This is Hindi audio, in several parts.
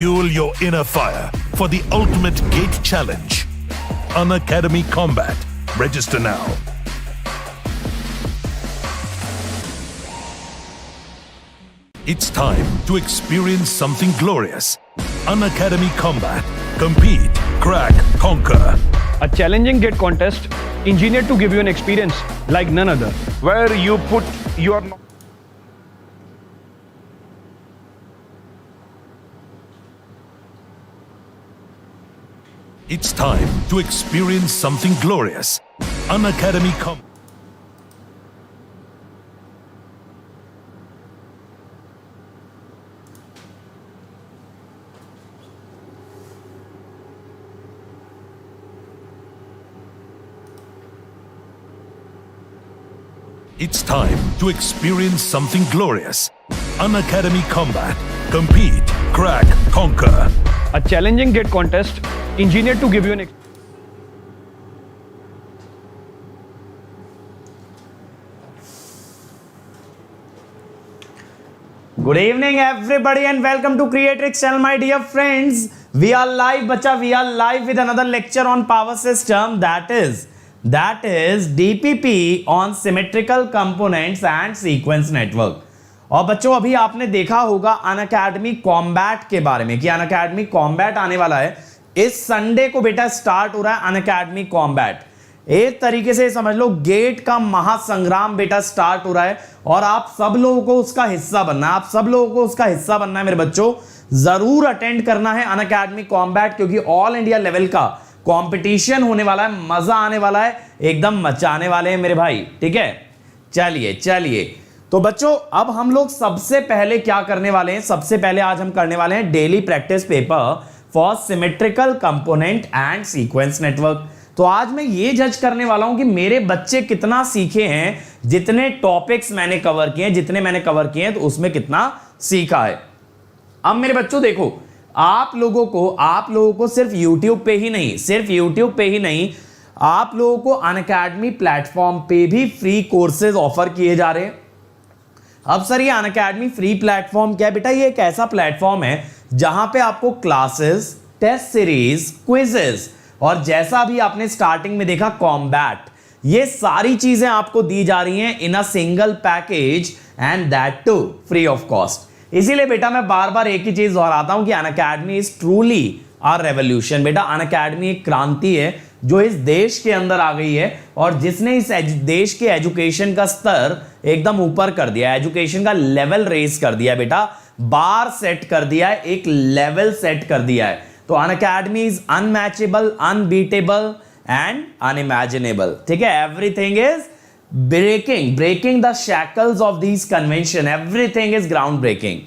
Fuel your inner fire for the ultimate gate challenge. Unacademy Combat. Register now. It's time to experience something glorious. Unacademy Combat. Compete, crack, conquer. A challenging gate contest engineered to give you an experience like none other. Where you put your It's time to experience something glorious. Unacademy Combat. It's time to experience something glorious. Unacademy Combat. Compete, crack, conquer. A challenging gate contest engineered to give you an Good evening everybody and welcome to Creatrix channel, my dear friends. We are live bacha, we are live with another lecture on power system, that is DPP on symmetrical components and sequence network. और बच्चों अभी आपने देखा होगा अनअकैडमी कॉम्बैट के बारे में कि अनअकैडमी कॉम्बैट आने वाला है इस संडे को। बेटा स्टार्ट हो रहा है अनअकैडमी कॉम्बैट। एक तरीके से समझ लो गेट का महासंग्राम बेटा स्टार्ट हो रहा है और आप सब लोगों को उसका हिस्सा बनना है। आप सब लोगों को उसका हिस्सा बनना है मेरे बच्चों। जरूर अटेंड करना है अनअकैडमी कॉम्बैट क्योंकि ऑल इंडिया लेवल का कंपटीशन होने वाला है, मजा आने वाला है, एकदम मचाने वाले हैं मेरे भाई। ठीक है, चलिए तो बच्चों अब हम लोग सबसे पहले क्या करने वाले हैं, सबसे पहले आज हम करने वाले हैं daily practice paper for symmetrical component and sequence network. तो आज मैं ये जज करने वाला हूं कि मेरे बच्चे कितना सीखे हैं, जितने टॉपिक्स मैंने कवर किए हैं, जितने मैंने कवर किए हैं तो उसमें कितना सीखा है। अब मेरे बच्चों देखो, आप लोगों को सिर्फ YouTube पे ही नहीं, आप लोगों को अनअकैडमी प्लेटफॉर्म पे भी फ्री कोर्सेज ऑफर किए जा रहे हैं। अब सर ये अनअकैडमी फ्री प्लेटफॉर्म क्या है? बेटा ये एक ऐसा प्लेटफॉर्म है जहां पे आपको क्लासेस, टेस्ट सीरीज, क्विजेस और जैसा भी आपने स्टार्टिंग में देखा कॉम्बैट, ये सारी चीजें आपको दी जा रही हैं in a single package and that too free of cost. इसीलिए बेटा मैं बार बार एक ही चीज दोहराता हूं कि Unacademy is truly our revolution. बेटा अनअकैडमी एक क्रांति है जो इस देश के अंदर आ गई है और जिसने इस देश के एजुकेशन का स्तर एकदम ऊपर कर दिया है, एजुकेशन का लेवल रेस कर दिया है बेटा, बार सेट कर दिया है, एक लेवल सेट कर दिया है। तो Unacademy is unmatchable, unbeatable and unimaginable. ठीक है, everything is breaking the shackles of this convention, everything is ground breaking.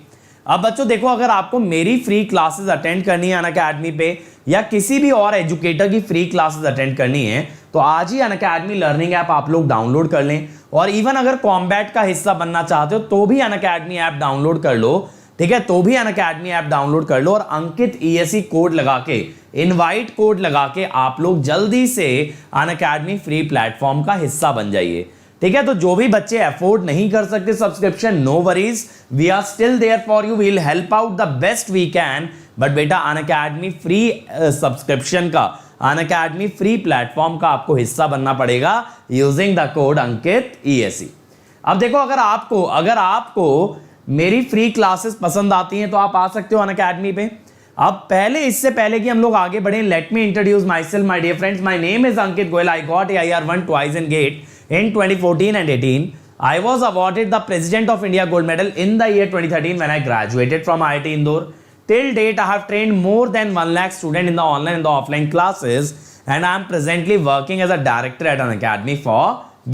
अब बच्चों देखो, अगर आपको मेरी फ्री क्लासेस अटेंड करनी है अनअकैडमी पे या किसी भी और एजुकेटर की फ्री क्लासेस अटेंड करनी है तो आज ही अनअकैडमी लर्निंग ऐप आप लोग डाउनलोड कर लें। और इवन अगर कॉम्बैट का हिस्सा बनना चाहते हो तो भी अनअकैडमी ऐप डाउनलोड कर लो। ठीक है, तो भी अनअकैडमी ऐप डाउनलोड कर लो और अंकित ESE कोड लगा के, इनवाइट कोड लगा के आप लोग जल्दी से अनअकैडमी फ्री प्लेटफॉर्म का हिस्सा बन जाइए। ठीक है, तो जो भी बच्चे अफोर्ड नहीं कर सकते subscription, no worries, we are still there for you, we will help out the best we can. But बेटा अनअकैडमी फ्री सब्सक्रिप्शन का, अनअकैडमी फ्री प्लेटफॉर्म का आपको हिस्सा बनना पड़ेगा using the code Ankit ESE। अब देखो, अगर आपको मेरी फ्री क्लासेस पसंद आती हैं तो आप आ सकते हो अनअकैडमी पे। अब इससे पहले कि हम लोग आगे बढ़े, let me introduce my self my dear friends. My name is Ankit Goyal. I got AIR1 twice in GATE in 2014 and 18. I was awarded the President of India Gold Medal in the year 2013 when I graduated from IIT Indore. Till date, I have trained more than 1 lakh students in the online and the offline classes, and I am presently working as a director at an academy for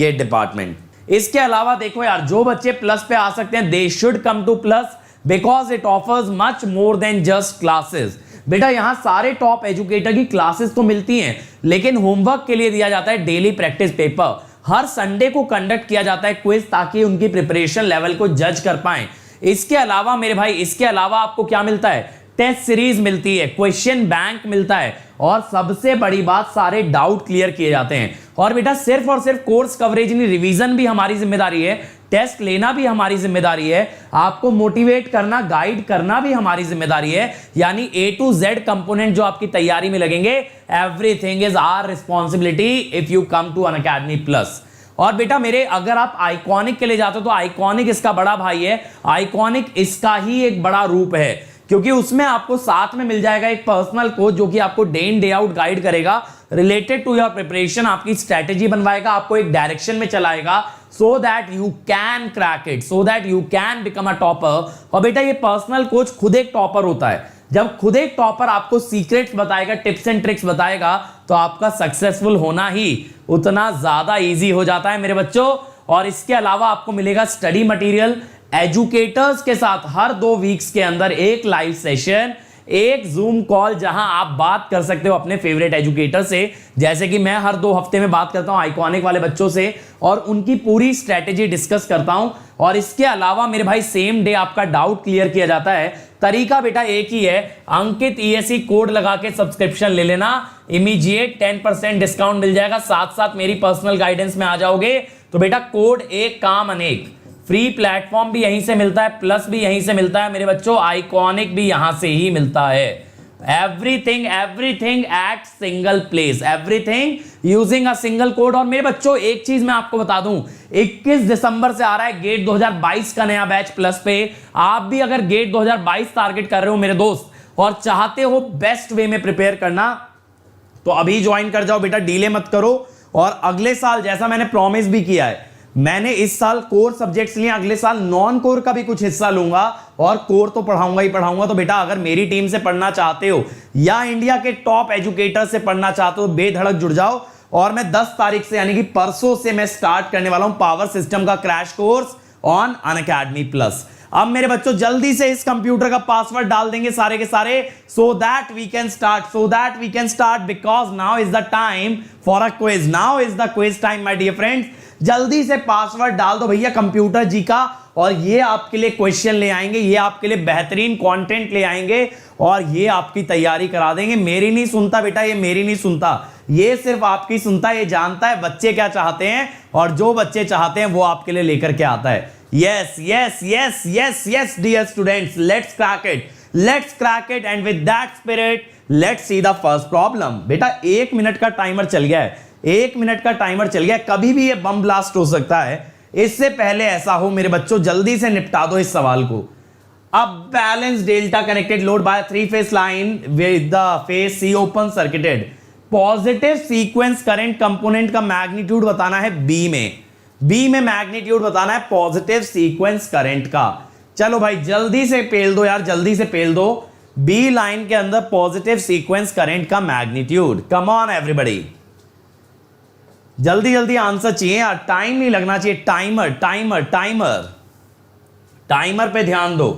GATE department. इसके अलावा देखो यार, जो बच्चे प्लस पे आ सकते हैं, they should come to plus because it offers much more than just classes. बेटा यहां सारे टॉप एजुकेटर की क्लासेस तो मिलती हैं, लेकिन होमवर्क के लिए दिया जाता है डेली प्रैक्टिस पेपर। हर संडे को कंडक्ट किया जाता है क्विज ताकि उनकी प्रिपरेशन लेवल को जज कर पाएं। इसके अलावा मेरे भाई, इसके अलावा आपको क्या मिलता है? टेस्ट सीरीज मिलती है, क्वेश्चन बैंक मिलता है, और सबसे बड़ी बात सारे डाउट क्लियर किए जाते हैं। और बेटा सिर्फ और सिर्फ कोर्स कवरेज नहीं, रिवीजन भी हमारी जिम्मेदारी है, टेस्ट लेना भी हमारी जिम्मेदारी है, आपको मोटिवेट करना, गाइड करना भी हमारी जिम्मेदारी है। यानी A to Z कंपोनेंट जो आपकी तैयारी में लगेंगे, everything is our responsibility if you come to Unacademy plus. और बेटा मेरे अगर आप आइकॉनिक के लिए जाते हो तो आइकॉनिक इसका बड़ा भाई है, आइकॉनिक इसका ही एक बड़ा रूप है, क्योंकि उसमें आपको साथ में मिल जाएगा एक पर्सनल कोच जो कि आपको day in day out guide करेगा रिलेटेड टू योर प्रिपरेशन, आपकी स्ट्रेटेजी बनवाएगा, आपको एक डायरेक्शन में चलाएगा, so that you can crack it, so that you can become a topper. और बेटा ये पर्सनल कोच खुद एक टॉपर होता है। जब खुद एक टॉपर आपको सीक्रेट्स बताएगा, टिप्स एंड ट्रिक्स बताएगा, तो आपका सक्सेसफुल होना ही उतना ज्यादा इजी हो जाता है मेरे बच्चों। और इसके अलावा आपको मिलेगा स्टडी मटेरियल, एजुकेटर्स के साथ हर 2 वीक्स के अंदर एक लाइव सेशन, एक जूम कॉल जहां आप बात कर सकते हो अपने फेवरेट एजुकेटर से, जैसे कि मैं हर 2 हफ्ते में बात करता हूं आइकॉनिक वाले बच्चों से और उनकी पूरी स्ट्रेटेजी डिस्कस करता हूं। और इसके अलावा मेरे भाई सेम डे आपका डाउट क्लियर किया जाता है। तरीका बेटा एक ही है, अंकित ESE कोड लगा के सब्सक्रिप्शन ले लेना, इमीडिएट 10% डिस्काउंट मिल जाएगा, साथ साथ मेरी पर्सनल गाइडेंस में आ जाओगे। तो बेटा कोड एक काम अनेक, फ्री प्लेटफॉर्म भी यहीं से मिलता है, प्लस भी यहीं से मिलता है मेरे बच्चों, आइकॉनिक भी यहां से ही मिलता है। Everything at single place, everything using a single code. और मेरे बच्चों एक चीज मैं आपको बता दूं, 21 दिसंबर से आ रहा है गेट 2022 का नया बैच प्लस पे। आप भी अगर गेट 2022 टारगेट कर रहे हो मेरे दोस्त और चाहते हो बेस्ट वे में प्रिपेयर करना, तो अभी ज्वाइन कर जाओ बेटा, डीले मत करो। और अगले साल जैसा मैंने प्रॉमिस भी किया है, मैंने इस साल कोर सब्जेक्ट्स लिए, अगले साल नॉन कोर का भी कुछ हिस्सा लूंगा और कोर तो पढ़ाऊंगा ही पढ़ाऊंगा। तो बेटा अगर मेरी टीम से पढ़ना चाहते हो या इंडिया के टॉप एजुकेटर से पढ़ना चाहते हो, बेधड़क जुड़ जाओ। और मैं 10 तारीख से यानी कि परसों से मैं स्टार्ट करने वाला हूं पावर सिस्टम का crash course on Unacademy plus. अब मेरे बच्चों जल्दी से इस कंप्यूटर का पासवर्ड डाल देंगे सारे के सारे, so that we can start, because now is the time for a quiz, now is the quiz time my dear friends. जल्दी से पासवर्ड डाल दो भैया कंप्यूटर जी का, और ये आपके लिए क्वेश्चन ले आएंगे, ये आपके लिए बेहतरीन कंटेंट ले आएंगे और ये आपकी तैयारी करा देंगे। मेरी नहीं सुनता बेटा, ये मेरी नहीं सुनता, ये सिर्फ आपकी सुनता है, ये जानता है बच्चे क्या चाहते हैं और जो बच्चे चाहते हैं वो आपके लिए लेकर के आता है। Yes yes yes yes yes dear students, let's crack it and with that spirit let's see the first problem. बेटा 1 मिनट का टाइमर चल गया है, 1 मिनट का टाइमर चल गया, कभी भी ये बम ब्लास्ट हो सकता है। इससे पहले ऐसा हो मेरे बच्चों, जल्दी से निपटा दो इस सवाल को। अब balance delta connected load by three phase line with the phase C open circuited, positive sequence current component का मैग्नीट्यूड बताना है बी में मैग्नीट्यूड बताना है पॉजिटिव सीक्वेंस करंट का। चलो भाई जल्दी से पेल दो यार, जल्दी से पेल दो बी लाइन के अंदर पॉजिटिव सीक्वेंस करंट का मैग्नीट्यूड। कम ऑन एवरीबॉडी, जल्दी जल्दी आंसर चाहिए यार, टाइम नहीं लगना चाहिए। टाइमर पे ध्यान दो।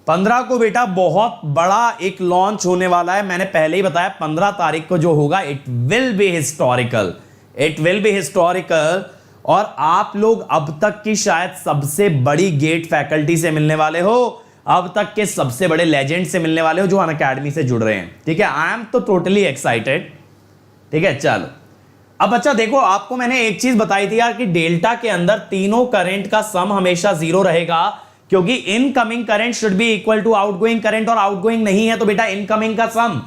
15 को बेटा बहुत बड़ा एक लॉन्च होने वाला है, मैंने पहले ही बताया 15 तारीख को जो होगा इट विल बी हिस्टोरिकल। और आप लोग अब तक की शायद सबसे बड़ी गेट फैकल्टी से मिलने वाले हो, अब तक के सबसे बड़े लेजेंड से मिलने वाले हो जो अनअकैडमी से जुड़ रहे हैं। ठीक है, आई एम तो टोटली एक्साइटेड। ठीक है चलो, अब बच्चा देखो आपको मैंने एक चीज बताई थी यार कि डेल्टा के अंदर तीनों करंट का सम हमेशा 0 रहेगा, क्योंकि incoming current should be equal to outgoing current, और आउटगोइंग नहीं है तो बेटा इनकमिंग का सम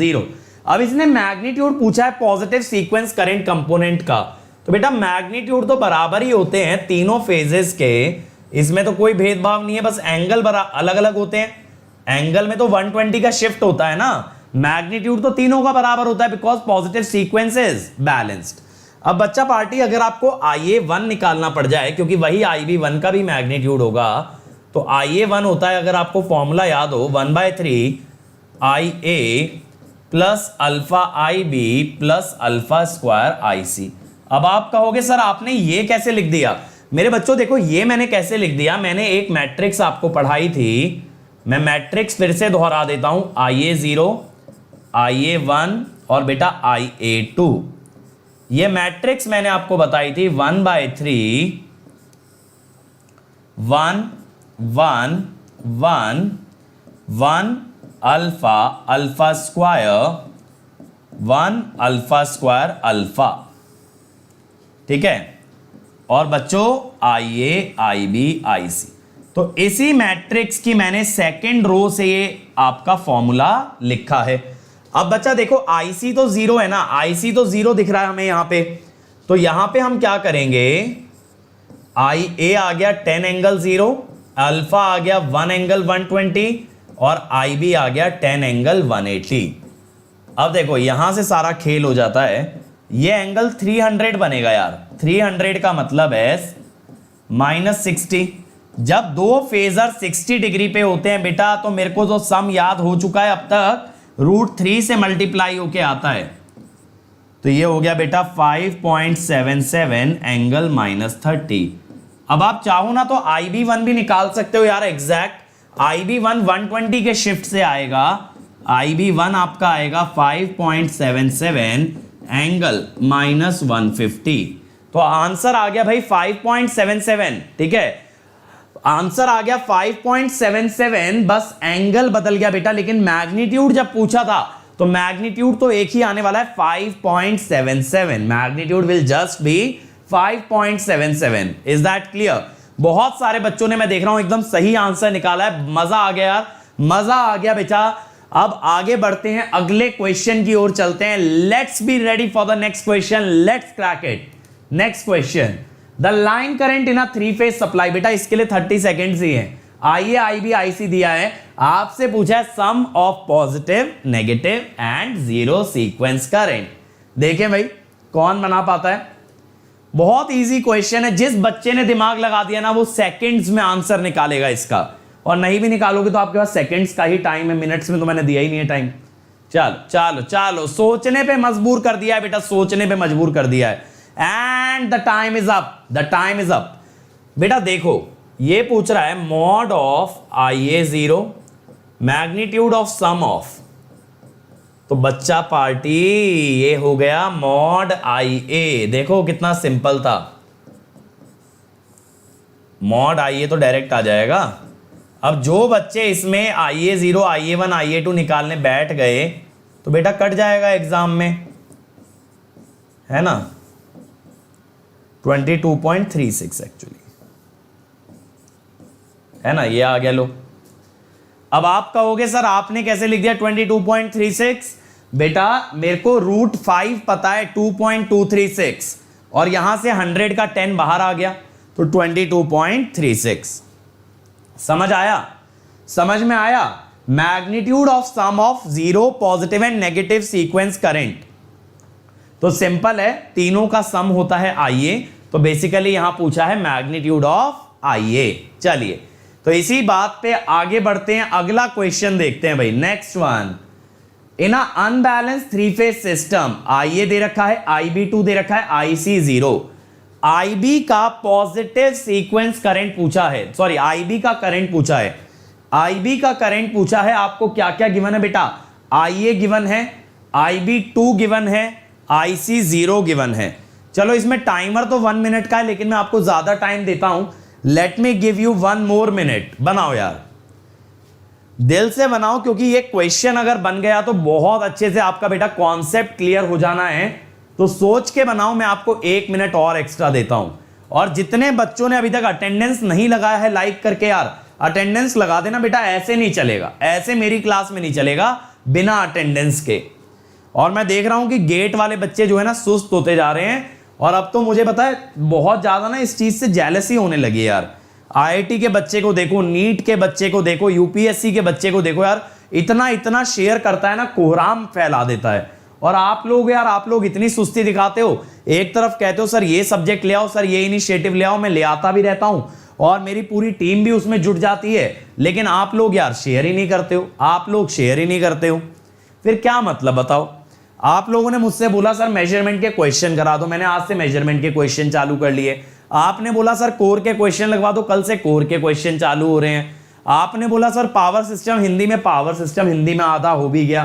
0। अब इसने मैग्नीट्यूड पूछा है पॉजिटिव सीक्वेंस करंट कंपोनेंट का, तो बेटा मैग्नीट्यूड तो बराबर ही होते हैं तीनों फेजेस के, इसमें तो कोई भेदभाव नहीं है, बस एंगल अलग अलग होते हैं। एंगल में तो 120 का शिफ्ट होता है ना, मैग्नीट्यूड तो तीनों का बराबर होता है because positive sequence is balanced. अब बच्चा पार्टी अगर आपको IA1 निकालना पड़ जाए, क्योंकि वही IB1 का भी मैग्नीट्यूड होगा, तो IA1 होता है, अगर आपको फॉर्मूला याद हो, 1/3 IA plus alpha IB plus alpha square IC। अब आप कहोगे सर आपने ये कैसे लिख दिया? मेरे बच्चों देखो ये मैंने कैसे लिख दिया, मैंने एक मैट्रिक्स आपको पढ़ाई थी, मैं मैट्रिक्स फिर से दोहरा देता हूं, IA0 IA1 और बेटा IA2। ये मैट्रिक्स मैंने आपको बताई थी 1/3 1 1 1 alpha alpha square 1 alpha square alpha, ठीक है। और बच्चों IA IB IC, तो इसी मैट्रिक्स की मैंने सेकंड रो से ये आपका फॉर्मूला लिखा है। अब बच्चा देखो IC तो 0 है ना, IC तो 0 दिख रहा है हमें यहां पे, तो यहां पे हम क्या करेंगे, IA आ गया 10 एंगल 0, अल्फा आ गया 1 एंगल 120 और IB आ गया 10 एंगल 180। अब देखो यहां से सारा खेल हो जाता है, ये एंगल 300 बनेगा यार, 300 का मतलब है -60। जब दो फेजर 60 डिग्री पे होते हैं बेटा, तो मेरे को जो सम याद हो चुका है अब तक, √3 से मल्टीप्लाई होके आता है, तो ये हो गया बेटा 5.77 एंगल -30। अब आप चाहो ना तो IB1 भी निकाल सकते हो यार एग्जैक्ट। IB1 120 के शिफ्ट से आएगा, IB1 आपका आएगा 5.77 एंगल -150। तो आंसर आ गया भाई 5.77, ठीक है, आंसर आ गया 5.77, बस एंगल बदल गया बेटा, लेकिन मैग्नीट्यूड जब पूछा था तो मैग्नीट्यूड तो एक ही आने वाला है 5.77, magnitude will just be 5.77। Is that clear? बहुत सारे बच्चों ने, मैं देख रहा हूं, एकदम सही आंसर निकाला है। मजा आ गया यार, मजा आ गया बेटा। अब आगे बढ़ते हैं, अगले क्वेश्चन की ओर चलते हैं। Let's be ready for the next question, let's crack it. Next question, the line current in a three phase supply, बेटा इसके लिए 30 सेकेंड्स ही है। IA IB IC दिया है, आपसे पूछा है sum of positive negative and zero sequence current. देखिए भाई कौन बना पाता है, बहुत इजी क्वेश्चन है। जिस बच्चे ने दिमाग लगा दिया ना, वो सेकंड्स में आंसर निकालेगा इसका, और नहीं भी निकालोगे तो आपके पास सेकंड्स का ही टाइम है, मिनट्स में तो मैंने दिया ही नहीं है टाइम। चलो चलो चलो, सोचने पे मजबूर कर दिया है बेटा, सोचने पे मजबूर कर दिया है। And the time is up, the time is up. बेटा देखो ये पूछ रहा है mod of IA 0 magnitude of sum of, तो बच्चा पार्टी ये हो गया मॉड IA। देखो कितना सिंपल था, मॉड IA तो डायरेक्ट आ जाएगा। अब जो बच्चे इसमें IA 0 IA 1 IA 2 निकालने बैठ गए तो बेटा कट जाएगा एग्जाम में, है ना। 22.36 एक्चुअली, है ना, ये आ गया। लो अब आप कहोगे सर आपने कैसे लिख दिया 22.36? बेटा मेरे को √5 पता है 2.236, और यहां से 100 का 10 बाहर आ गया, तो 22.36। समझ आया, समझ में आया? Magnitude of sum of zero positive and negative sequence current, तो सिंपल है, तीनों का सम होता है IA, तो बेसिकली यहां पूछा है मैग्नीट्यूड ऑफ IA। चलिए तो इसी बात पे आगे बढ़ते हैं, अगला क्वेश्चन देखते हैं भाई। नेक्स्ट वन, इन अ अनबैलेंस 3-फेज सिस्टम, IA दे रखा है, IB2 दे रखा है, IC 0, IB का पॉजिटिव सीक्वेंस करंट पूछा है, सॉरी IB का करंट पूछा है, IB का करंट पूछा है। आपको क्या क्या गिवन है बेटा? IA गिवन है, IB2 गिवन है, IC 0 गिवन है। चलो इसमें टाइमर तो 1 मिनट का है, लेकिन मैं आपको ज्यादा टाइम देता हूं, let me give you 1 more minute. बनाओ यार, दिल से बनाओ, क्योंकि ये क्वेश्चन अगर बन गया तो बहुत अच्छे से आपका बेटा कॉन्सेप्ट क्लियर हो जाना है, तो सोच के बनाओ। मैं आपको 1 मिनट और एक्स्ट्रा देता हूं। और जितने बच्चों ने अभी तक अटेंडेंस नहीं लगाया है लाइक करके, यार अटेंडेंस लगा देना बेटा, ऐसे नहीं चलेगा, ऐसे मेरी क्लास में नहीं चलेगा बिना अटेंडेंस के। और मैं देख रहा हूं कि गेट वाले बच्चे जो है ना सुस्त होते जा रहे हैं, और अब तो मुझे पता है बहुत ज्यादा ना इस चीज से जेलसी होने लगी है यार। IIT के बच्चे को देखो, नीट के बच्चे को देखो, UPSC के बच्चे को देखो यार, इतना इतना शेयर करता है ना, कोहराम फैला देता है। और आप लोग यार, आप लोग इतनी सुस्ती दिखाते हो, एक तरफ कहते हो सर ये सब्जेक्ट ले आओ, सर ये इनिशिएटिव ले आओ, मैं ले आता भी रहता हूं और मेरी पूरी टीम भी उसमें जुट जाती है, लेकिन आप लोग यार शेयर ही नहीं करते हो, आप लोग शेयर ही नहीं करते हो। फिर क्या मतलब बताओ? आप लोगों ने मुझसे बोला सर मेजरमेंट के क्वेश्चन करा दो, मैंने आज से मेजरमेंट के क्वेश्चन चालू कर लिए। आपने बोला सर कोर के क्वेश्चन लगवा दो, कल से कोर के क्वेश्चन चालू हो रहे हैं। आपने बोला सर पावर सिस्टम हिंदी में, पावर सिस्टम हिंदी में आधा हो भी गया।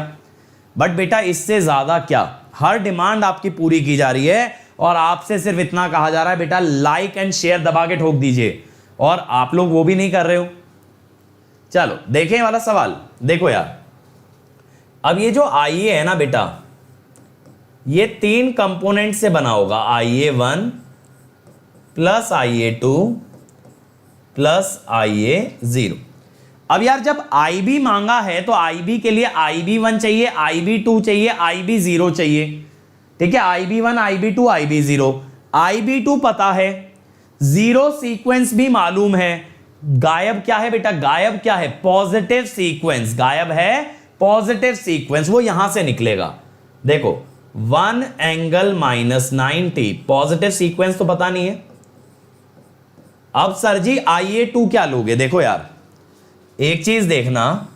बट बेटा इससे ज्यादा क्या, हर डिमांड आपकी पूरी की जा रही है, और आपसे सिर्फ इतना कहा जा रहा है बेटा लाइक एंड शेयर दबा के ठोक दीजिए, और आप लोग वो भी नहीं कर रहे हो। चलो देखें ये वाला सवाल, देखो यार, अब ये जो IA है ना बेटा, ये 3 कंपोनेंट से बना होगा, IA1 plus IA2 plus IA0। अब यार जब IB मांगा है तो IB के लिए IB1 चाहिए, IB2 चाहिए, IB0 चाहिए, ठीक है, IB1 IB2 IB0। IB2 पता है, जीरो सीक्वेंस भी मालूम है, गायब क्या है बेटा, गायब क्या है, पॉजिटिव सीक्वेंस, गायब है पॉजिटिव सीक्वेंस, वो यहां से निकलेगा। देखो 1 एंगल -90, पॉजिटिव सीक्वेंस तो पता नहीं है। अब सर जी IA2 क्या लोगे, देखो यार एक चीज देखना,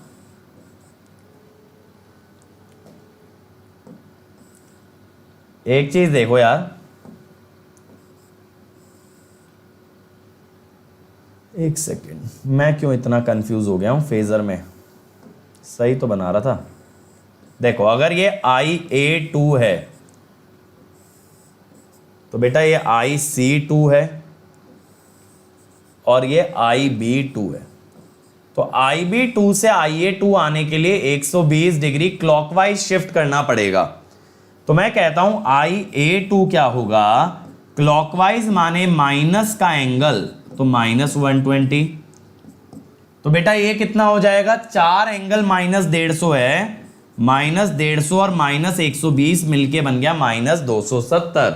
एक चीज देखो यार, एक सेकेंड, मैं क्यों इतना कंफ्यूज हो गया हूं फेजर में, सही तो बना रहा था। देखो अगर ये IA2 है तो बेटा ये IC2 है और ये IB2 है, तो IB2 से IA2 आने के लिए 120 डिग्री क्लॉकवाइज शिफ्ट करना पड़ेगा। तो मैं कहता हूं IA2 क्या होगा, क्लॉकवाइज माने माइनस का एंगल, तो -120, तो बेटा ये कितना हो जाएगा, 4 एंगल -150 है, -150 और -120 मिलके बन गया -270,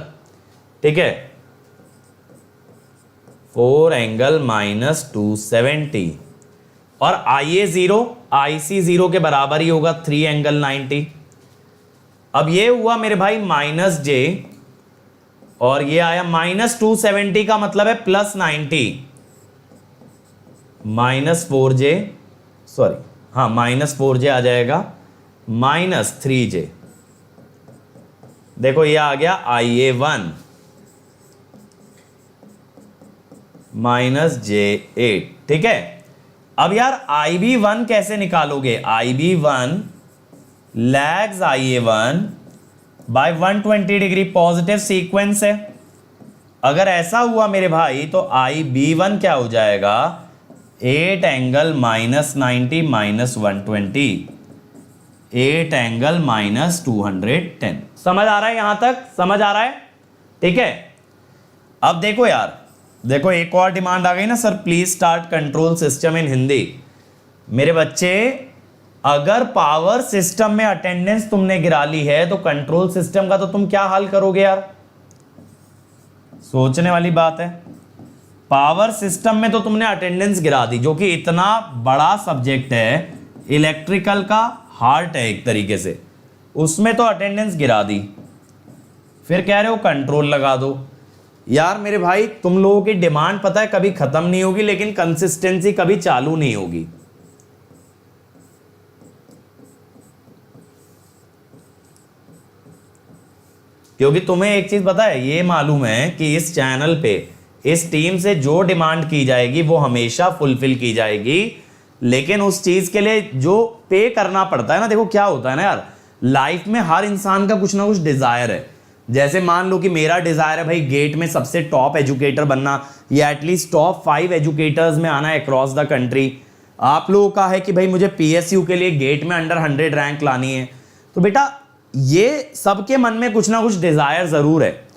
ठीक है, 4 एंगल -270, और IA0 IC0 के बराबर ही होगा 3 एंगल 90। अब ये हुआ मेरे भाई -j और ये आया -270 का मतलब है +90, -4j, सॉरी हाँ -4j आ जाएगा, -3j। देखो ये आ गया IA1 -j8, ठीक है। अब यार IB1 कैसे निकालोगे, IB1 lags IA1 by 120 degree, positive sequence है। अगर ऐसा हुआ मेरे भाई तो IB1 क्या हो जाएगा, 8 एंगल -90 -120, 8 एंगल -210। समझ आ रहा है यहां तक, समझ आ रहा है, ठीक है। अब देखो यार, देखो एक और डिमांड आ गई ना, sir please start control system in Hindi. मेरे बच्चे अगर पावर सिस्टम में अटेंडेंस तुमने गिरा ली है तो कंट्रोल सिस्टम का तो तुम क्या हल करोगे यार, सोचने वाली बात है। पावर सिस्टम में तो तुमने अटेंडेंस गिरा दी, जो कि इतना बड़ा सब्जेक्ट है, इलेक्ट्रिकल का हार्ट है एक तरीके से, उसमें तो अटेंडेंस गिरा दी, फिर कह रहे हो कंट्रोल लगा दो। यार मेरे भाई तुम लोगों की डिमांड पता है कभी खत्म नहीं होगी, लेकिन कंसिस्टेंसी कभी चालू नहीं होगी। क्योंकि तुम्हें एक चीज पता है, ये मालूम है कि इस चैनल पे इस टीम से जो डिमांड की जाएगी वो हमेशा फुलफिल की जाएगी, लेकिन उस चीज के लिए जो पे करना पड़ता है ना, देखो क्या होता है ना यार, लाइफ में हर इंसान का कुछ ना कुछ डिजायर है। जैसे मान लो कि मेरा डिजायर है भाई गेट में सबसे टॉप एजुकेटर बनना, या एटलीस्ट टॉप 5 एजुकेटर्स में आना अक्रॉस द कंट्री। आप लोगों का है कि भाई मुझे PSU के लिए गेट में अंडर 100 रैंक लानी है। तो बेटा ये सबके मन में कुछ ना कुछ डिजायर जरूर है,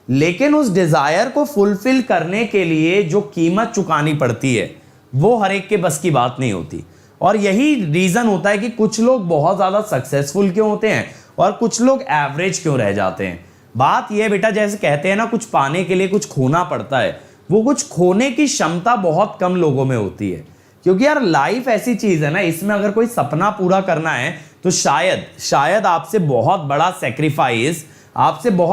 लेकिन उस डिजायर को फुलफिल करने के लिए जो कीमत चुकानी पड़ती है वो हर एक के बस की बात नहीं होती। और यही रीजन होता है कि कुछ लोग बहुत ज्यादा सक्सेसफुल क्यों होते हैं और कुछ लोग एवरेज क्यों रह जाते हैं। बात यह बेटा, जैसे कहते हैं ना, कुछ पाने के लिए कुछ खोना पड़ता है, वो कुछ खोने की क्षमता बहुत कम लोगों में होती है। क्योंकि यार लाइफ ऐसी चीज है ना, इसमें अगर कोई सपना पूरा करना है तो शायद आपसे बहुत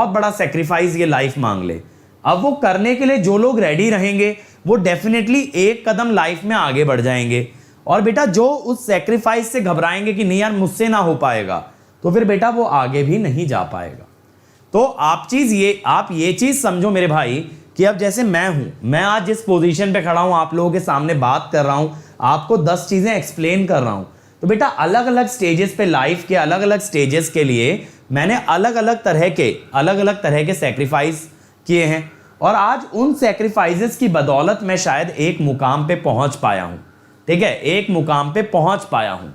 बड़ा सेक्रीफाइस ये लाइफ मांग ले। अब वो करने के लिए जो लोग रेडी रहेंगे वो डेफिनेटली एक कदम लाइफ में आगे बढ़ जाएंगे। और बेटा जो उस सेक्रीफाइस से घबराएंगे कि नहीं यार मुझसे ना हो पाएगा, तो फिर बेटा वो आगे भी नहीं जा पाएगा। तो आप ये चीज समझो मेरे भाई कि अब जैसे मैं आज जिस पोजीशन पे खड़ा हूं, आप लोगों के सामने बात कर रहा हूं, आपको 10 चीजें एक्सप्लेन कर रहा हूं, तो बेटा अलग अलग स्टेजेस पे, लाइफ के अलग अलग स्टेजेस के लिए मैंने अलग अलग तरह के सेक्रीफाइस किए हैं। और आज उन सेक्रीफाइसेस की बदौलत मैं शायद एक मुकाम पे पहुंच पाया हूं। ठीक है, एक मुकाम पे पहुंच पाया हूं।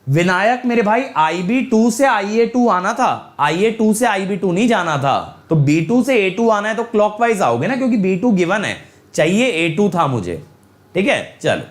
विनायक मेरे भाई IB2 से IA2 आना था, IA2 से IB2 नहीं जाना था, तो B2 से A2 आना है तो क्लॉकवाइज आओगे ना, क्योंकि B2 गिवन है, चाहिए A2 था मुझे। ठीक है, चलो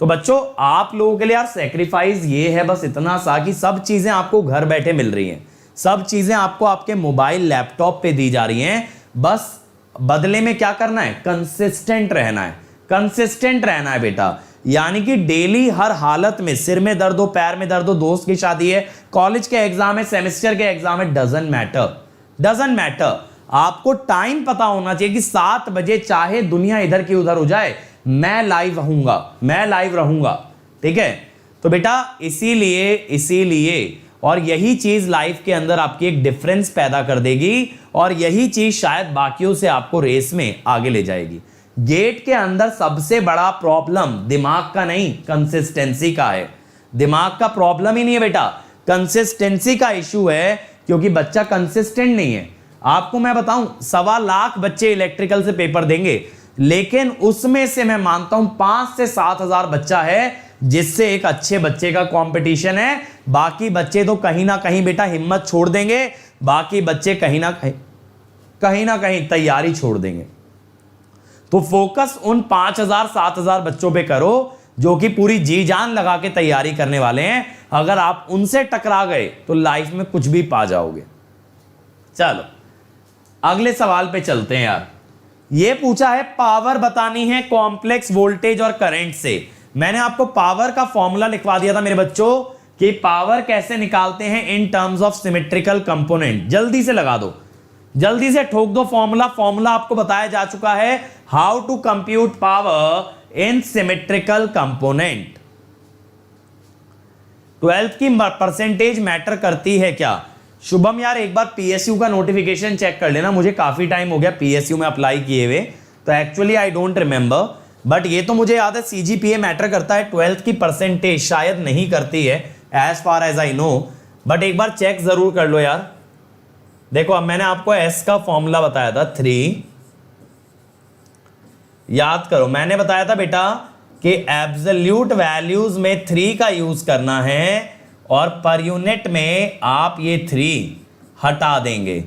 तो बच्चों आप लोगों के लिए यार सेक्रीफाइस ये है बस इतना सा कि सब चीजें आपको घर बैठे मिल रही हैं, सब चीजें आपको आपके मोबाइल लैपटॉप पे दी जा रही हैं, बस बदले में क्या करना है, कंसिस्टेंट रहना है, कंसिस्टेंट रहना है बेटा। यानी कि डेली हर हालत में सिर में दर्द हो, पैर में दर्द हो, दोस्त की शादी है, कॉलेज के एग्जाम है, सेमेस्टर के एग्जाम है, डजंट मैटर, डजंट मैटर। आपको टाइम पता होना चाहिए कि 7 बजे चाहे दुनिया इधर की उधर हो जाए, मैं लाइव रहूंगा, मैं लाइव रहूंगा। ठीक है, तो बेटा इसीलिए और यही चीज लाइफ के अंदर आपकी एक डिफरेंस पैदा कर देगी, और यही चीज शायद बाकियों से आपको रेस में आगे ले जाएगी। गेट के अंदर सबसे बड़ा प्रॉब्लम दिमाग का नहीं, कंसिस्टेंसी का है। दिमाग का प्रॉब्लम ही नहीं है बेटा, कंसिस्टेंसी का इशू है, क्योंकि बच्चा कंसिस्टेंट नहीं है। आपको मैं बताऊं 1.25 लाख बच्चे इलेक्ट्रिकल से पेपर देंगे, लेकिन उसमें से मैं मानता हूं 5 से 7 हजार बच्चा है जिससे एक अच्छे बच्चे का कंपटीशन है। बाकी बच्चे तो कहीं ना कहीं बेटा हिम्मत छोड़ देंगे, बाकी बच्चे कहीं ना कहीं तैयारी छोड़ देंगे। तो फोकस उन 5000 7000 बच्चों पे करो जो कि पूरी जी जान लगा के तैयारी करने वाले हैं। अगर आप उनसे टकरा गए तो लाइफ में कुछ भी पा जाओगे। चलो अगले सवाल पे चलते हैं यार। ये पूछा है पावर बतानी है कॉम्प्लेक्स वोल्टेज और करंट से। मैंने आपको पावर का फॉर्मूला लिखवा दिया था मेरे बच्चों कि पावर कैसे निकालते हैं in terms of symmetrical component. जल्दी से लगा दो, जल्दी से ठोक दो फॉर्मूला। फॉर्मूला आपको बताया जा चुका है, how to compute power in symmetrical component. 12th की परसेंटेज मैटर करती है क्या? शुभम यार एक बार PSU का नोटिफिकेशन चेक कर लेना, मुझे काफी टाइम हो गया PSU में अप्लाई किए हुए, तो actually I don't remember, but ये तो मुझे याद है CGPA मैटर करता है, 12th की परसेंटेज शायद नहीं करती है as far as I know, but एक बार चेक जरूर कर लो यार। देखो अब मैंने आपको S का फॉर्मूला बताया था 3, याद करो मैंने बताया था बेटा कि एब्सोल्यूट वैल्यूज में 3 का यूज करना है और पर यूनिट में आप ये 3 हटा देंगे।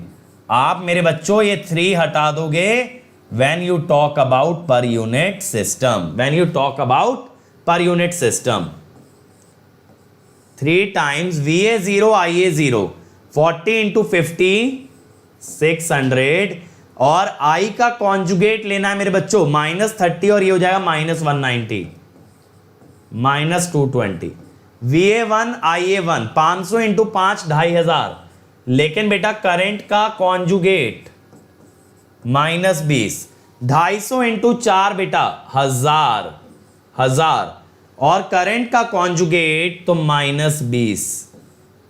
आप मेरे बच्चों ये 3 हटा दोगे when you talk about per unit system, when you talk about per unit system। 3 times VA0 IA0 40 into 50 600, और I का कॉन्जुगेट लेना है मेरे बच्चों -30, और ये हो जाएगा -190 -220। VA1 IA1 500 इंटू 5 2500, लेकिन बेटा करंट का कॉन्जुगेट -20, 250 इंटू 4 बेटा 1000, और करंट का कॉन्जुगेट तो -20,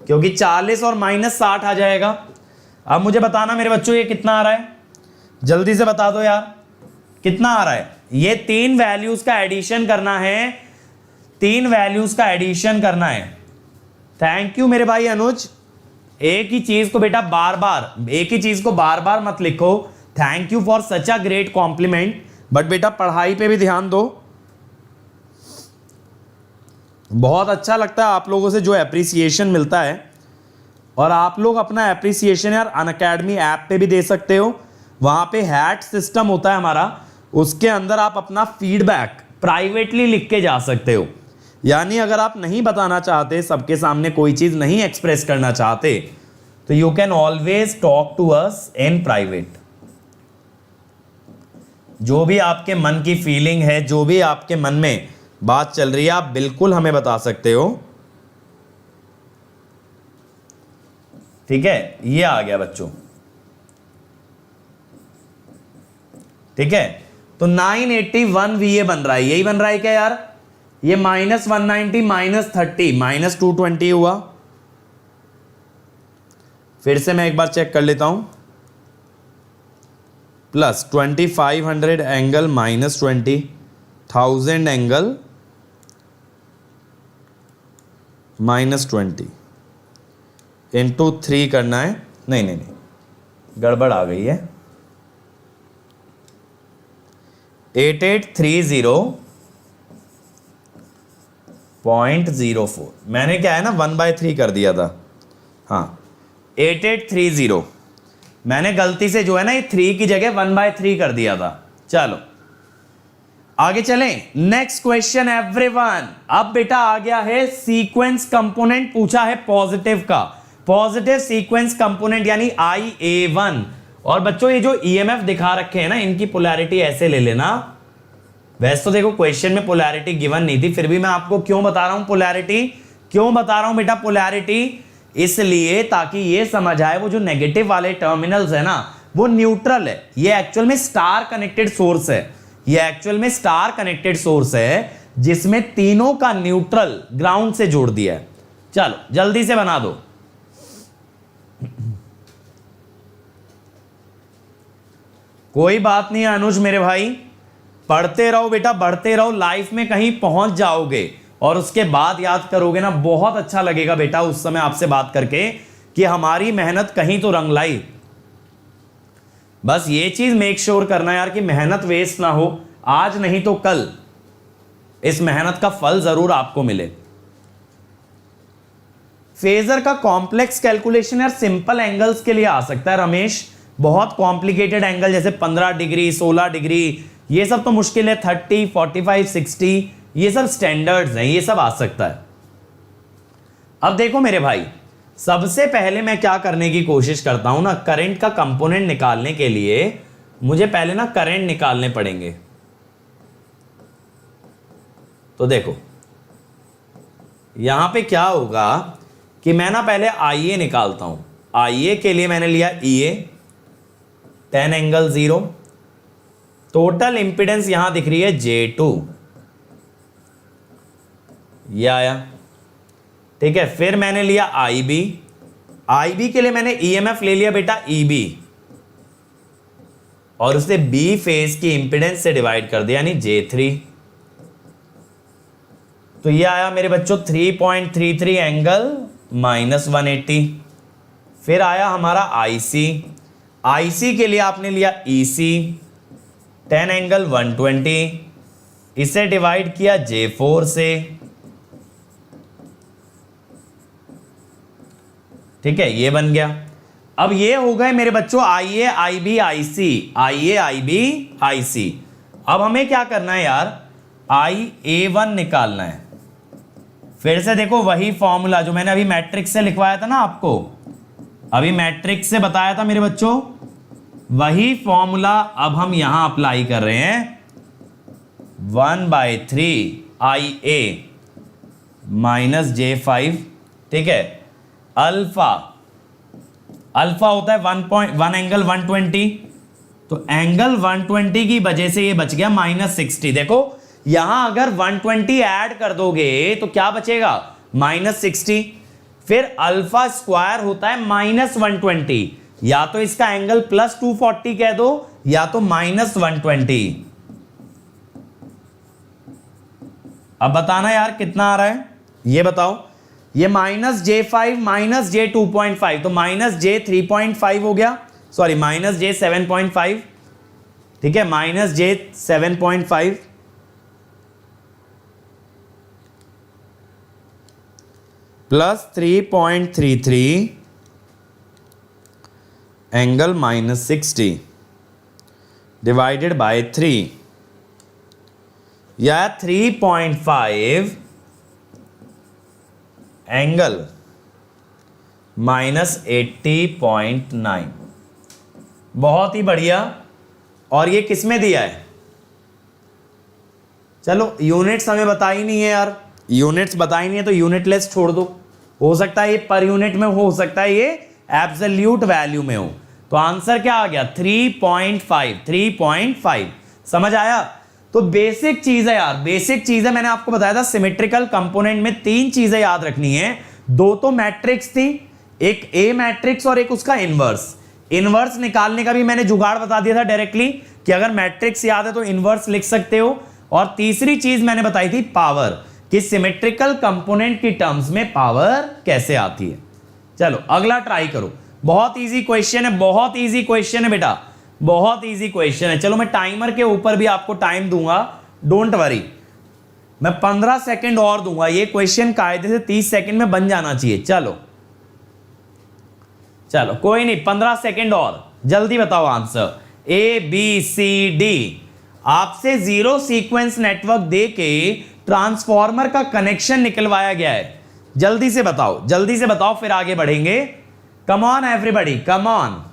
क्योंकि 40 और -60 आ जाएगा। अब मुझे बताना मेरे बच्चों ये कितना आ रहा है, जल्दी से बता दो यार कितना आ रहा है। ये 3 वैल्यूज का एडिशन करना है, 3 वैल्यूज का एडिशन करना है। थैंक यू मेरे भाई अनुज। एक ही चीज को बेटा बार बार मत लिखो। Thank you for such a great compliment, but बेटा पढ़ाई पे भी ध्यान दो। बहुत अच्छा लगता है आप लोगों से जो एप्रिसिएशन मिलता है, और आप लोग अपना एप्रिसिएशन यार अनअकैडमी ऐप पे भी दे सकते हो। वहां पे हैट सिस्टम होता है हमारा, उसके अंदर आप अपना फीडबैक प्राइवेटली लिख के जा सकते हो। यानी अगर आप नहीं बताना चाहते, सबके सामने कोई चीज नहीं एक्सप्रेस करना चाहते, तो you can always talk to us in private. जो भी आपके मन की फीलिंग है, जो भी आपके मन में बात चल रही है, आप बिल्कुल हमें बता सकते हो। ठीक है, ये आ गया बच्चों। ठीक है, तो 981 VA बन रहा है, यही बन रहा है क्या यार? ये -190 -30 -220 हुआ। फिर से मैं एक बार चेक कर लेता हूं, +2500 एंगल -20,000 एंगल -20 इंटू 3 करना है। नहीं, गड़बड़ आ गई है। 8830 0.04, मैंने क्या है ना 1/3 कर दिया था, हाँ 8830, मैंने गलती से जो है ना ये 3 की जगह 1/3 कर दिया था। चलो आगे चलें, नेक्स्ट क्वेश्चन एवरीवन। अब बेटा आ गया है सीक्वेंस कंपोनेंट, पूछा है पॉजिटिव का, पॉजिटिव सीक्वेंस कंपोनेंट यानी IA1। और बच्चों ये जो EMF दिखा रखे हैं ना, इनकी पोलैरिटी ऐसे ले लेना। वैसे तो देखो क्वेश्चन में पोलैरिटी गिवन नहीं थी, फिर भी मैं आपको क्यों बता रहा हूं पोलैरिटी, क्यों बता रहा हूं बेटा पोलैरिटी, इसलिए ताकि ये समझ आए वो जो नेगेटिव वाले टर्मिनल्स है ना वो न्यूट्रल है। ये एक्चुअल में स्टार कनेक्टेड सोर्स है, ये एक्चुअल में स्टार कनेक्टेड सोर्स है जिसमें तीनों का न्यूट्रल ग्राउंड से जोड़ दिया है। चलो जल्दी से बना दो। कोई बात नहीं अनुज मेरे भाई, पढ़ते रहो बेटा, बढ़ते रहो, लाइफ में कहीं पहुंच जाओगे और उसके बाद याद करोगे ना, बहुत अच्छा लगेगा बेटा उस समय आपसे बात करके कि हमारी मेहनत कहीं तो रंग लाई। बस ये चीज मेक श्योर करना यार कि मेहनत वेस्ट ना हो, आज नहीं तो कल इस मेहनत का फल जरूर आपको मिले। फेजर का कॉम्प्लेक्स कैलकुलेशन यार सिंपल एंगल्स के लिए आ सकता है रमेश, बहुत कॉम्प्लिकेटेड एंगल जैसे 15 डिग्री 16 डिग्री ये सब तो मुश्किल है, 30 45 60 ये सब स्टैंडर्ड्स हैं, ये सब आ सकता है। अब देखो मेरे भाई, सबसे पहले मैं क्या करने की कोशिश करता हूं ना, करंट का कंपोनेंट निकालने के लिए मुझे पहले ना करंट निकालने पड़ेंगे। तो देखो यहां पे क्या होगा कि मैं ना पहले IA निकालता हूं। IA के लिए मैंने लिया EA 10 एंगल 0, टोटल इंपीडेंस यहां दिख रही है J2, ये आया, ठीक है। फिर मैंने लिया IB के लिए मैंने EMF ले लिया बेटा EB और उसे B फेज की इंपीडेंस से डिवाइड कर दिया यानी J3, तो ये आया मेरे बच्चों 3.33 एंगल -180। फिर आया हमारा IC के लिए आपने लिया EC 10 एंगल 120, इसे डिवाइड किया J4 से, ठीक है, ये बन गया। अब ये हो गए मेरे बच्चों IA IB IC। अब हमें क्या करना है यार, IA1 निकालना है। फिर से देखो वही फॉर्मूला जो मैंने अभी मैट्रिक्स से लिखवाया था ना आपको, अभी मैट्रिक्स से बताया था मेरे बच्चों, वही फॉर्मूला अब हम यहां अप्लाई कर रहे हैं। 1/3 IA - J5, ठीक है। अल्फा होता है 1 एंगल 120, तो एंगल 120 की वजह से ये बच गया -60। देखो यहां अगर 120 ऐड कर दोगे तो क्या बचेगा, -60। फिर अल्फा स्क्वायर होता है -120, या तो इसका एंगल +240 कह दो या तो -120। अब बताना यार कितना आ रहा है, ये बताओ। ये -J5 - J2.5 तो -J3.5 हो गया, सॉरी -J7.5, ठीक है, -J7.5 plus 3.33 angle -60 divided by 3 या 3.5 एंगल -80.9। बहुत ही बढ़िया। और ये किस में दिया है, चलो यूनिट्स हमें बता ही नहीं है यार, यूनिट्स बता ही नहीं है तो यूनिट लेस छोड़ दो, हो सकता है ये पर यूनिट में हो सकता है ये एब्सोल्यूट वैल्यू में हो। तो आंसर क्या आ गया 3.5। समझ आया। तो बेसिक चीज है यार, बेसिक चीज है, मैंने आपको बताया था सिमेट्रिकल कंपोनेंट में 3 चीजें याद रखनी है। 2 तो मैट्रिक्स थी, एक ए मैट्रिक्स और एक उसका इनवर्स निकालने का भी मैंने जुगाड़ बता दिया था डायरेक्टली कि अगर मैट्रिक्स याद है तो इनवर्स लिख सकते हो। और तीसरी चीज मैंने बताई थी पावर, कि सिमेट्रिकल कंपोनेंट की टर्म्स में पावर कैसे आती है। चलो अगला ट्राई करो, बहुत इजी क्वेश्चन है, बहुत इजी क्वेश्चन है बेटा, बहुत इजी क्वेश्चन है। चलो मैं टाइमर के ऊपर भी आपको टाइम दूंगा, डोंट वरी। मैं 15 सेकंड और दूंगा, ये क्वेश्चन कायदे से 30 सेकंड में बन जाना चाहिए। चलो चलो कोई नहीं, 15 सेकंड और, जल्दी बताओ आंसर। ABCD आपसे जीरो सीक्वेंस नेटवर्क दे के ट्रांसफॉर्मर का कनेक्शन निकलवाया गया है। जल्दी से बताओ, जल्दी से बताओ, फिर आगे बढ़ेंगे। Come on everybody, come on.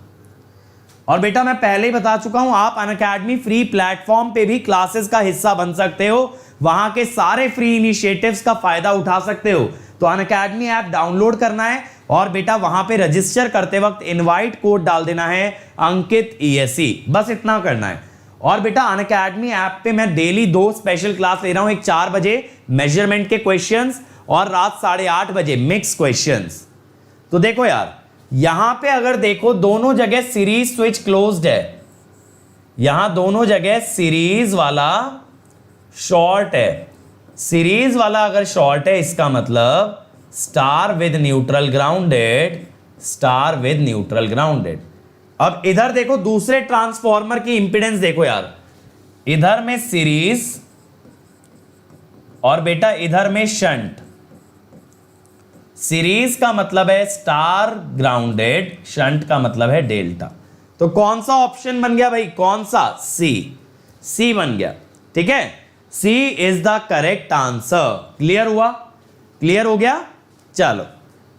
और बेटा मैं पहले ही बता चुका हूं, आप अनअकैडमी फ्री प्लेटफॉर्म पे भी क्लासेस का हिस्सा बन सकते हो, वहां के सारे फ्री इनिशिएटिव्स का फायदा उठा सकते हो। तो अनअकैडमी ऐप डाउनलोड करना है और बेटा वहां पे रजिस्टर करते वक्त इनवाइट कोड डाल देना है अंकित ESE, बस इतना करना है। और बेटा अनअकैडमी ऐप पे मैं डेली 2 स्पेशल क्लास ले रहा हूं, एक 4 बजे मेजरमेंट के क्वेश्चंस और रात 8:30 बजे मिक्स क्वेश्चंस। तो देखो यार, यहां पे अगर देखो दोनों जगह सीरीज स्विच क्लोज्ड है, यहां दोनों जगह सीरीज वाला शॉर्ट है। सीरीज वाला अगर शॉर्ट है इसका मतलब star with neutral grounded, star with neutral grounded. अब इधर देखो दूसरे ट्रांसफॉर्मर की इंपीडेंस देखो यार, इधर में सीरीज और बेटा इधर में शंट। सीरीज का मतलब है स्टार ग्राउंडेड, शंट का मतलब है डेल्टा। तो कौन सा ऑप्शन बन गया भाई, कौन सा? सी बन गया। ठीक है, C is the correct answer. Clear हुआ? क्लियर हो गया? चलो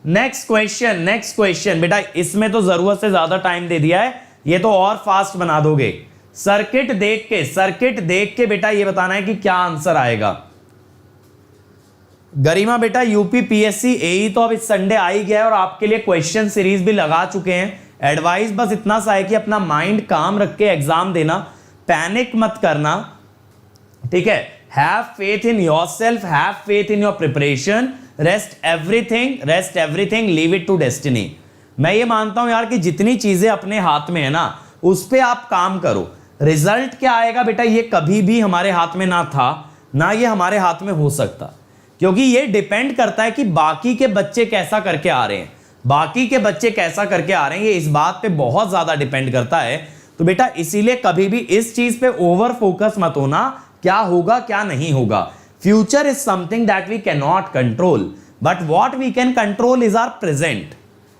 नेक्स्ट क्वेश्चन, नेक्स्ट क्वेश्चन। बेटा इसमें तो जरूरत से ज्यादा टाइम दे दिया है, ये तो और फास्ट बना दोगे। सर्किट देख के बेटा ये बताना है कि क्या आंसर आएगा। गरिमा बेटा यूपी PSC AE तो अब इस संडे आ ही गया है और आपके लिए क्वेश्चन सीरीज भी लगा चुके हैं। एडवाइस बस इतना सा है कि अपना माइंड काम रख के एग्जाम देना, पैनिक मत करना। ठीक है, have faith in yourself, have faith in your preparation, rest everything, leave it to destiny. मैं ये मानता हूं यार कि जितनी चीजें अपने हाथ में है ना, उस पे आप काम करो। रिजल्ट क्या आएगा बेटा, ये कभी भी हमारे हाथ में ना था, ना ये हमारे हाथ में हो सकता, क्योंकि ये डिपेंड करता है कि बाकी के बच्चे कैसा करके आ रहे हैं। बाकी के बच्चे कैसा करके आ रहे हैं, ये इस बात पे बहुत ज्यादा डिपेंड करता है। तो बेटा इसीलिए कभी भी इस चीज पे ओवर फोकस मत होना, क्या होगा क्या नहीं होगा। Future is something that we can not control, but what we can control is our present,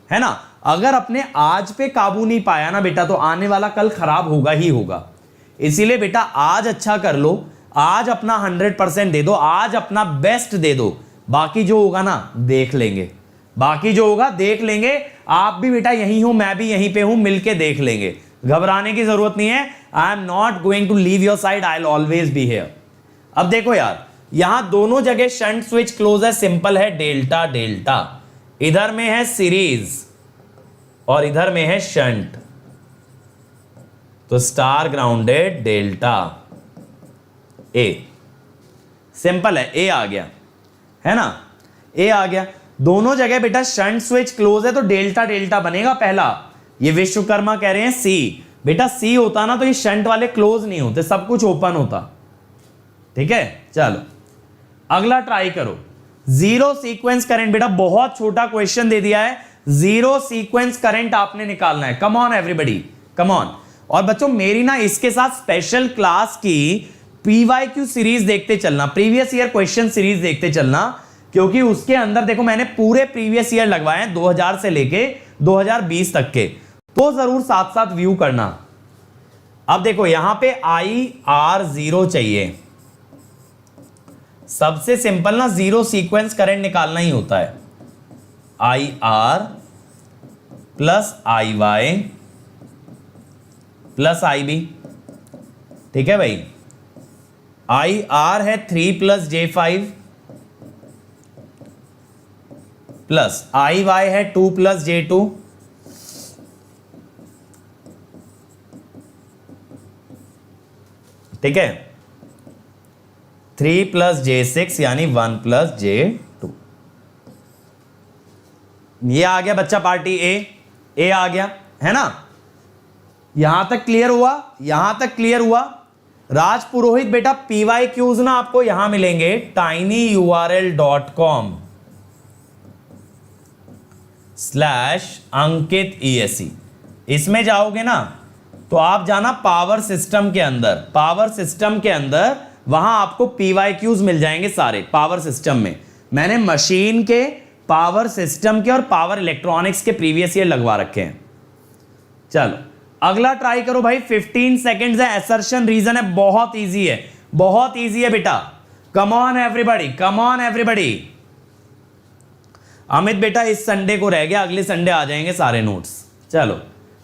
है ना। अगर अपने आज पे काबू नहीं पाया ना बेटा, तो आने वाला कल खराब होगा ही होगा। इसीलिए बेटा आज अच्छा कर लो, आज अपना 100% दे दो, आज अपना बेस्ट दे दो। बाकी जो होगा ना देख लेंगे, बाकी जो होगा देख लेंगे। आप भी बेटा यहीं हो, मैं भी यहीं पे हूं, मिलके देख लेंगे। घबराने की जरूरत नहीं है। I am not going to leave your side, I will always be here. अब देखो यार, यहां दोनों जगह शंट स्विच क्लोज है, सिंपल है, डेल्टा डेल्टा। इधर में है सीरीज और इधर में है शंट, तो star grounded delta A. Simple है, ए आ गया, है ना, ए आ गया। दोनों जगह बेटा शंट स्विच क्लोज है, तो डेल्टा डेल्टा बनेगा पहला। ये विश्वकर्मा कह रहे हैं सी। बेटा सी होता ना तो ये शंट वाले क्लोज नहीं होते, सब कुछ ओपन होता। ठीक है, चलो अगला ट्राई करो। जीरो सीक्वेंस करंट, बेटा बहुत छोटा क्वेश्चन दे दिया है, जीरो सीक्वेंस करंट आपने निकालना है। Come on everybody, come on. और बच्चों मेरी ना इसके साथ स्पेशल क्लास की PYQ सीरीज देखते चलना, प्रीवियस ईयर क्वेश्चन सीरीज देखते चलना, क्योंकि उसके अंदर देखो मैंने पूरे प्रीवियस ईयर लगवाए हैं 2000 से लेके 2020 तक के, तो जरूर साथ साथ व्यू करना। अब देखो यहां पे IR0 चाहिए। सबसे सिंपल ना जीरो सीक्वेंस करंट निकालना ही होता है। IR plus IY plus IB। ठीक है भाई, IR है 3 + J5 प्लस IY है 2 + J2 ठीक है, 3 + J6 यानी 1 + J2। ये आ गया बच्चा पार्टी ए आ गया, है ना। यहां तक क्लियर हुआ, यहां तक क्लियर हुआ। राज पुरोहित बेटा PYQs ना आपको यहां मिलेंगे tinyurl.com/Ankit ESE। इसमें जाओगे ना तो आप जाना पावर सिस्टम के अंदर, पावर सिस्टम के अंदर वहां आपको PYQs मिल जाएंगे सारे पावर सिस्टम में। मैंने मशीन के, पावर सिस्टम के और पावर इलेक्ट्रॉनिक्स के प्रीवियस ईयर लगवा रखे हैं। चलो अगला ट्राई करो भाई, 15 सेकेंड्स है, असर्शन रीजन है, बहुत इजी है, बहुत इजी है बेटा। Come on everybody, come on everybody. Amit बेटा इस संडे को रह गया, अगले संडे आ जाएंगे सारे नोट्स। चलो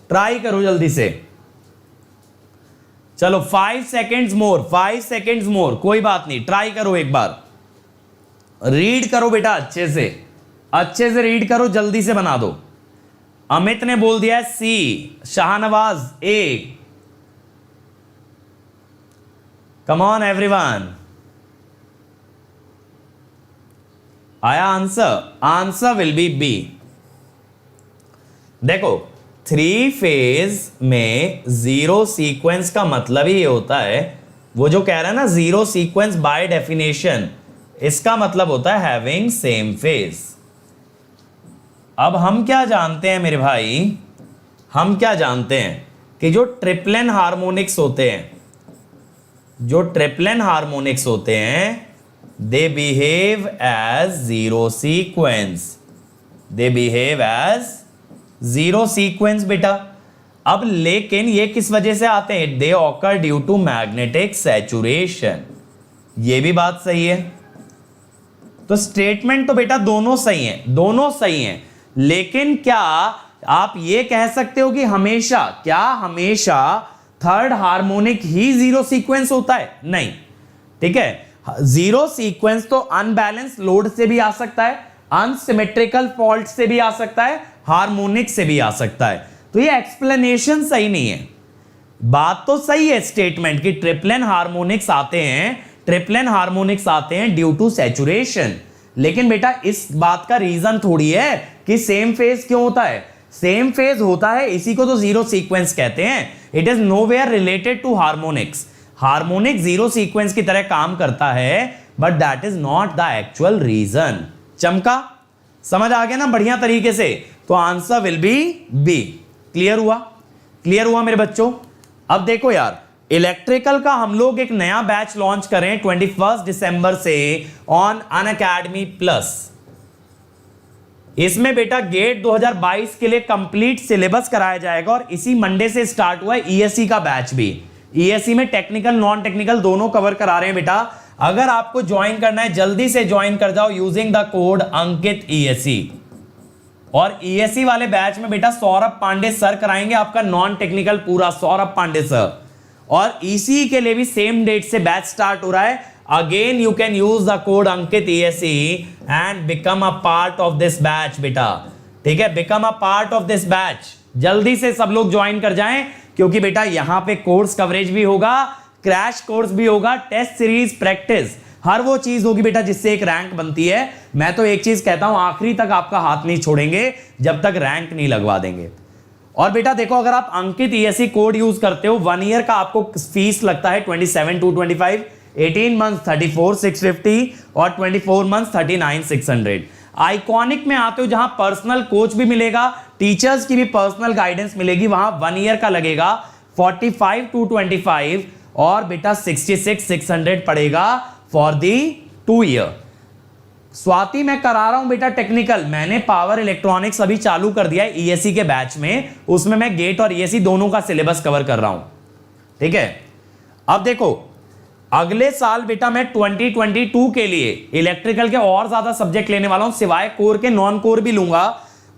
ट्राई करो जल्दी से। चलो 5 सेकेंड्स मोर, 5 सेकेंड्स मोर, कोई बात नहीं, ट्राई करो एक बार। रीड करो बेटा अच्छे से रीड करो, जल्दी से बना दो। अमित ने बोल दिया C, Shahnawaz A. Come on everyone. आया answer? Answer will be B. देखो 3 फेज में जीरो सीक्वेंस का मतलब ही ये होता है, वो जो कह रहा है ना जीरो सीक्वेंस बाय डेफिनेशन, इसका मतलब होता है हैविंग सेम फेज। अब हम क्या जानते हैं मेरे भाई, हम क्या जानते हैं कि जो ट्रिप्लेन हार्मोनिक्स होते हैं, जो ट्रिप्लेन हार्मोनिक्स होते हैं, they behave as zero sequence, they behave as zero sequence बेटा। अब लेकिन ये किस वजह से आते हैं? They occur due to magnetic saturation. ये भी बात सही है। तो स्टेटमेंट तो बेटा दोनों सही हैं, दोनों सही हैं, लेकिन क्या आप ये कह सकते हो कि हमेशा, क्या हमेशा थर्ड हार्मोनिक ही जीरो सीक्वेंस होता है? नहीं, ठीक है। जीरो सीक्वेंस तो अनबैलेंस लोड से भी आ सकता है, अनसिमेट्रिकल फॉल्ट से भी आ सकता है, हार्मोनिक से भी आ सकता है। तो ये एक्सप्लेनेशन सही नहीं है। बात तो सही है स्टेटमेंट की ट्रिप्लेन हार्मोनिक्स आते हैं, ट्रिप्लेन हार्मोनिक्स आते हैं ड्यू टू सैचुरेशन, लेकिन बेटा इस बात का रीजन थोड़ी है कि सेम फेज क्यों होता है। सेम फेज होता है, इसी को तो जीरो सीक्वेंस कहते हैं। It is nowhere related to harmonics. Harmonic zero sequence की तरह काम करता है, but that is not the actual reason. चमका? समझ आ गया ना बढ़िया तरीके से? तो answer will be B. Clear हुआ? क्लियर हुआ मेरे बच्चों? अब देखो यार, इलेक्ट्रिकल का हम लोग एक नया बैच लॉन्च करें 21 दिसंबर से ऑन अनअकैडमी प्लस। इसमें बेटा गेट 2022 के लिए कंप्लीट सिलेबस कराया जाएगा और इसी मंडे से स्टार्ट हुआ है ईएससी का बैच भी। ईएससी में टेक्निकल नॉन टेक्निकल दोनों कवर करा रहे हैं बेटा। अगर आपको ज्वाइन करना है जल्दी से ज्वाइन कर जाओ using the code Ankit ESC. और ईएससी वाले बैच में बेटा सौरभ पांडे सर कराएंगे आपका नॉन टेक्निकल पूरा, सौरभ पांडे सर। और ईसी के लिए भी सेम डेट से बैच स्टार्ट हो रहा है। Again you can use the code Ankit ESC and become a part of this batch बेटा, ठीक है। Become a part of this batch, जल्दी से सब लोग ज्वाइन कर जाएं, क्योंकि बेटा यहां पे कोर्स कवरेज भी होगा, क्रैश कोर्स भी होगा, टेस्ट सीरीज, प्रैक्टिस, हर वो चीज होगी बेटा जिससे एक रैंक बनती है। मैं तो एक चीज कहता हूं, आखिरी तक आपका हाथ नहीं छोड़ेंगे जब तक रैंक नहीं लगवा देंगे। और बेटा देखो, अगर आप अंकित ईएससी कोड यूज करते हो, 1 ईयर का आपको फीस लगता है 27,225, 18 मंथ 34,650 और 24 मंथ 39,600। आइकॉनिक में आते हो जहां पर्सनल कोच भी मिलेगा, टीचर्स की भी पर्सनल गाइडेंस मिलेगी, वहां 1 ईयर का लगेगा 45,225 और बेटा 66,600 पड़ेगा फॉर दी 2 ईयर। स्वाति मैं करा रहा हूं बेटा टेक्निकल, मैंने पावर इलेक्ट्रॉनिक्स अभी चालू कर दिया है ईएससी के बैच में, उसमें मैं गेट और ईएससी दोनों का सिलेबस कवर कर रहा हूं, ठीक है। अब देखो अगले साल बेटा मैं 2022 के लिए इलेक्ट्रिकल के और ज्यादा सब्जेक्ट लेने वाला हूं, सिवाय कोर के नॉन कोर भी लूंगा।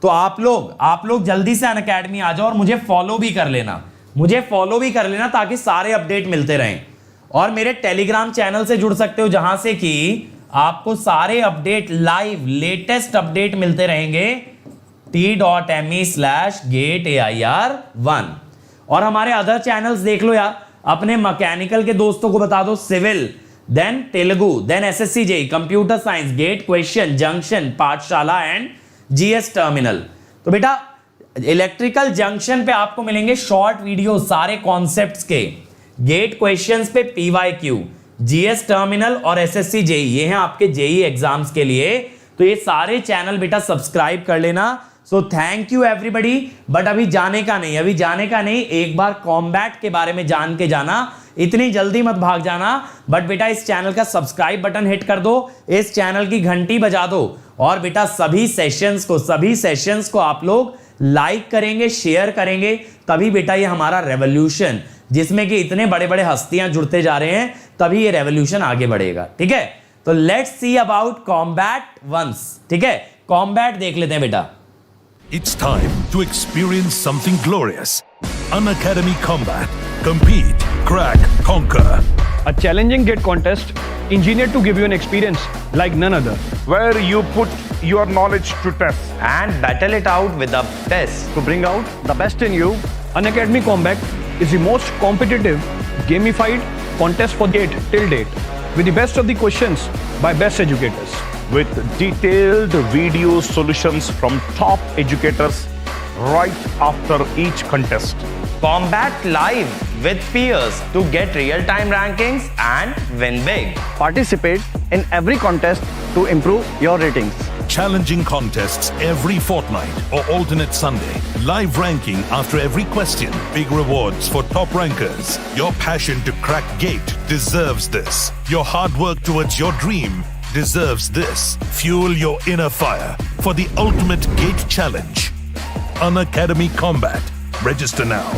तो आप लोग जल्दी से अनअकैडमी आ जाओ और मुझे फॉलो भी कर लेना, मुझे फॉलो भी कर लेना ताकि सारे अपडेट मिलते रहें। और मेरे टेलीग्राम चैनल से जुड़ सकते हो जहां से कि आपको सारे अपडेट लाइव लेटेस्ट अपडेट मिलते रहेंगे t.me/gateair1। और हमारे अदर चैनल्स देख लो यार, अपने मैकेनिकल के दोस्तों को बता दो, civil, then Telugu, then SSC JE, computer science, GATE question, junction, Pathshala and GS terminal. तो बेटा इलेक्ट्रिकल जंक्शन पे आपको मिलेंगे शॉर्ट वीडियो सारे कॉन्सेप्ट्स के, गेट क्वेश्चंस पे पीवाईक्यू, जीएस टर्मिनल और एसएससी जेई, ये हैं आपके जेई एग्जाम्स के लिए। तो ये सारे चैनल बेटा सब्सक्राइब कर लेना, so thank you everybody. But अभी जाने का नहीं, एक बार कॉम्बैट के बारे में जान के जाना, इतनी जल्दी मत भाग जाना। बट बेटा इस चैनल का सब्सक्राइब बटन हिट कर दो, इस चैनल की घंटी बजा दो, और बेटा सभी सेशंस को आप लोग लाइक करेंगे, शेयर करेंगे, तभी बेटा ये हमारा रेवोल्यूशन, जिसमें कि इतने बड़े बड़े हस्तियां जुड़ते जा रहे हैं, तभी ये रेवोल्यूशन आगे बढ़ेगा। ठीक है, तो let's see about combat ones. ठीक है, कॉम्बैट देख लेते हैं बेटा। It's time to experience something glorious. Unacademy Combat. Compete, crack, conquer. A challenging gate contest engineered to give you an experience like none other. where you put your knowledge to test. And battle it out with the best. To bring out the best in you, Unacademy Combat is the most competitive, gamified contest for GATE till date, with the best of the questions by best educators. With detailed video solutions from top educators right after each contest. Combat live with peers to get real-time rankings and win big. Participate in every contest to improve your ratings. Challenging contests every fortnight or alternate Sunday. Live ranking after every question. Big rewards for top rankers. Your passion to crack GATE deserves this. Your hard work towards your dream deserves this. Fuel your inner fire for the ultimate GATE challenge. Unacademy Combat. Register now.